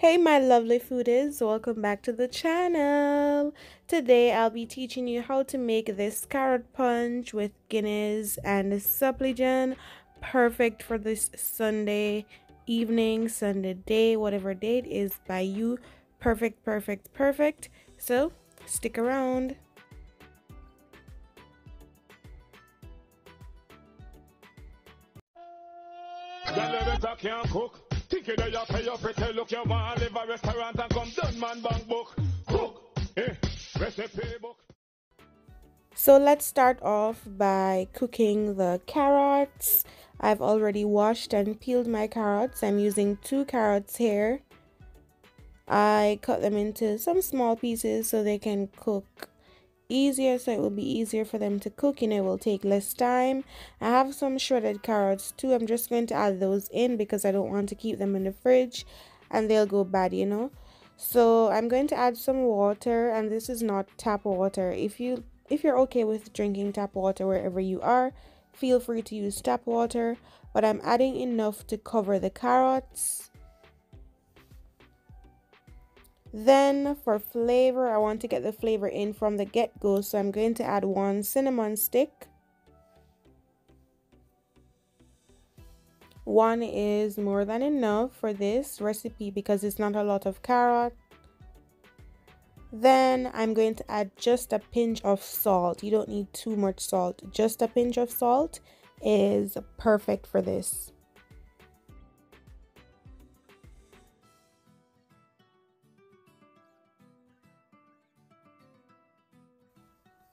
Hey my lovely foodies, welcome back to the channel. Today I'll be teaching you how to make this carrot punch with Guinness and suppletion. Perfect for this Sunday evening, Sunday day, whatever day it is by you. Perfect, perfect, perfect. So stick around. Think you know you pay your pretty look, you want to live a restaurant and come done man bank book. Cook, recipe book. So let's start off by cooking the carrots. I've already washed and peeled my carrots. I'm using 2 carrots here. I cut them into some small pieces so they can cook easier, so it will be easier for them to cook and it will take less time. I have some shredded carrots too. I'm just going to add those in because I don't want to keep them in the fridge and they'll go bad, you know. So I'm going to add some water, and this is not tap water. If you're okay with drinking tap water wherever you are, feel free to use tap water, but I'm adding enough to cover the carrots. Then for flavor, I want to get the flavor in from the get-go, so I'm going to add 1 cinnamon stick. 1 is more than enough for this recipe because it's not a lot of carrot. Then I'm going to add just a pinch of salt. You don't need too much salt. Just a pinch of salt is perfect for this.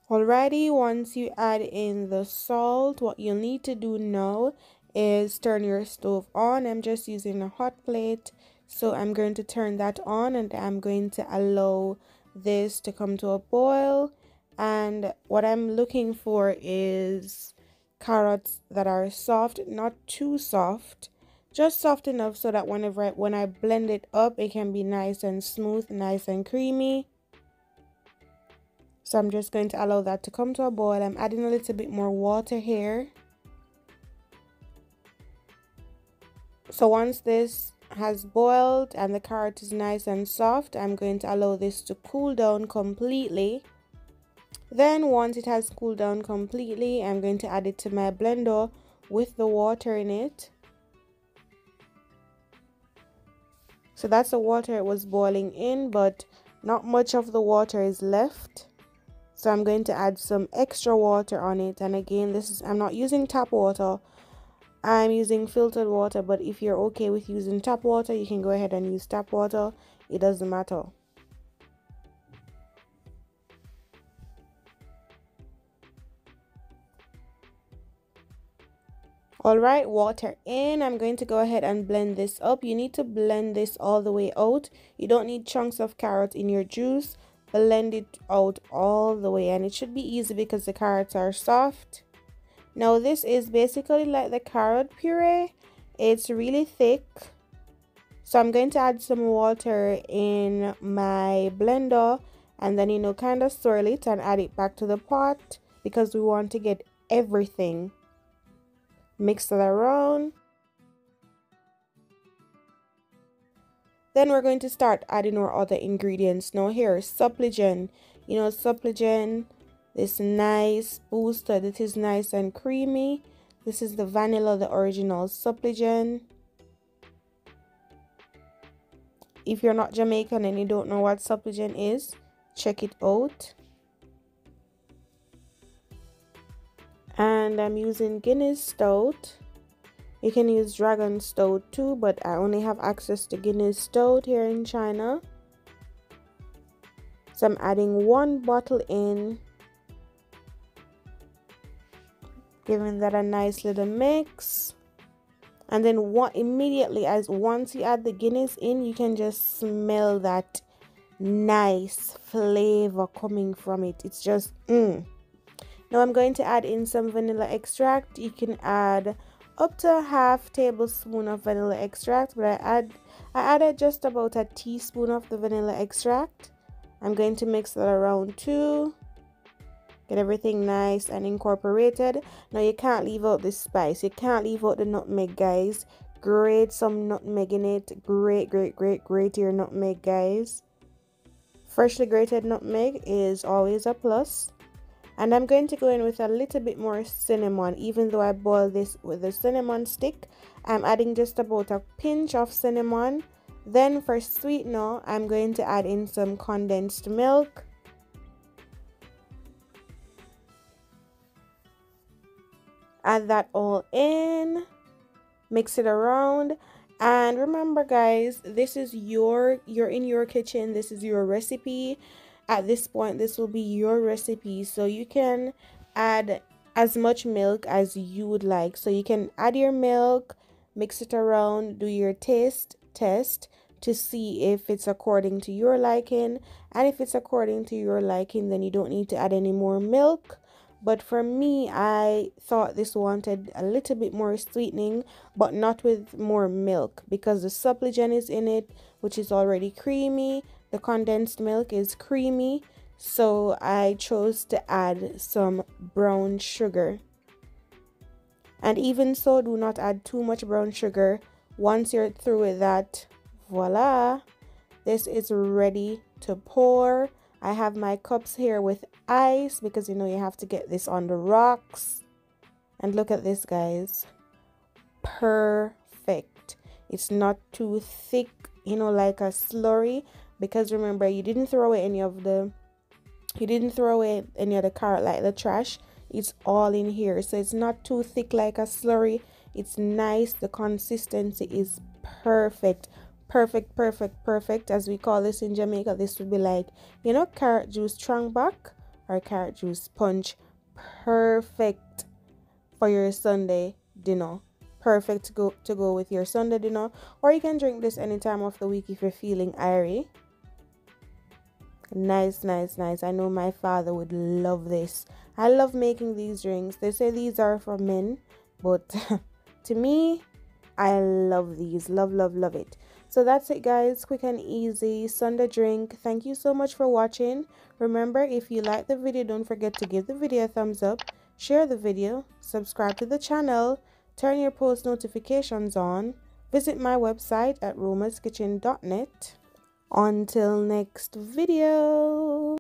Alrighty, once you add in the salt, what you'll need to do now is turn your stove on. I'm just using a hot plate, so I'm going to turn that on and I'm going to allow this to come to a boil. And what I'm looking for is carrots that are soft, not too soft, just soft enough so that when I blend it up, it can be nice and smooth, nice and creamy. So I'm just going to allow that to come to a boil. I'm adding a little bit more water here. So once this has boiled and the carrot is nice and soft, I'm going to allow this to cool down completely. Then once it has cooled down completely, I'm going to add it to my blender with the water in it. So that's the water it was boiling in, but not much of the water is left. So I'm going to add some extra water on it, and again, I'm not using tap water, I'm using filtered water, but if you're okay with using tap water, you can go ahead and use tap water. It doesn't matter. Alright, water in. I'm going to go ahead and blend this up. You need to blend this all the way out. You don't need chunks of carrot in your juice. Blend it out all the way, and it should be easy because the carrots are soft. Now this is basically like the carrot puree. It's really thick, so I'm going to add some water in my blender and then kind of swirl it and add it back to the pot because we want to get everything. Mix it around. Then we're going to start adding our other ingredients. Now here, suppletion. Suppletion, this nice booster. This is nice and creamy. This is the vanilla, the original suppletion. If you're not Jamaican and you don't know what suppletion is, check it out. And I'm using Guinness Stout. You can use Dragon Stout too, but I only have access to Guinness Stout here in China. So I'm adding 1 bottle in, giving that a nice little mix. And then once you add the Guinness in, you can just smell that nice flavor coming from it. It's just Now I'm going to add in some vanilla extract. You can add up to a half tablespoon of vanilla extract, but I added just about a teaspoon of the vanilla extract. I'm going to mix that around too. Get everything nice and incorporated. Now you can't leave out the spice. You can't leave out the nutmeg, guys. Grate some nutmeg in it. Grate your nutmeg, guys. Freshly grated nutmeg is always a plus. And I'm going to go in with a little bit more cinnamon. Even though I boil this with a cinnamon stick, I'm adding just about a pinch of cinnamon. Then for sweetener, I'm going to add in some condensed milk. Add that all in. Mix it around. And remember, guys, this is you're in your kitchen. This is your recipe. At this point, this will be your recipe, so you can add as much milk as you would like. So you can add your milk, mix it around, do your taste test to see if it's according to your liking. And if it's according to your liking, then you don't need to add any more milk. But for me, I thought this wanted a little bit more sweetening, but not with more milk, because the supplegen is in it, which is already creamy. The condensed milk is creamy, so I chose to add some brown sugar. And even so, do not add too much brown sugar. Once you're through with that, voila, this is ready to pour. I have my cups here with ice because you know you have to get this on the rocks. And look at this, guys. Perfect. It's not too thick, you know, like a slurry, because remember, you didn't throw away any of the carrot like the trash. It's all in here, so it's not too thick like a slurry. It's nice. The consistency is perfect. Perfect, as we call this in Jamaica. This would be like, you know, carrot juice trangbak or carrot juice punch. Perfect for your Sunday dinner. Perfect to go with your Sunday dinner, or you can drink this any time of the week if you're feeling airy. Nice. I know my father would love this. I love making these drinks. They say these are for men, but to me, I love these. Love it. So that's it, guys. Quick and easy Sunday drink. Thank you so much for watching. Remember, if you like the video, don't forget to give the video a thumbs up, share the video, subscribe to the channel, turn your post notifications on, visit my website at roma'skitchen.net. Until next video.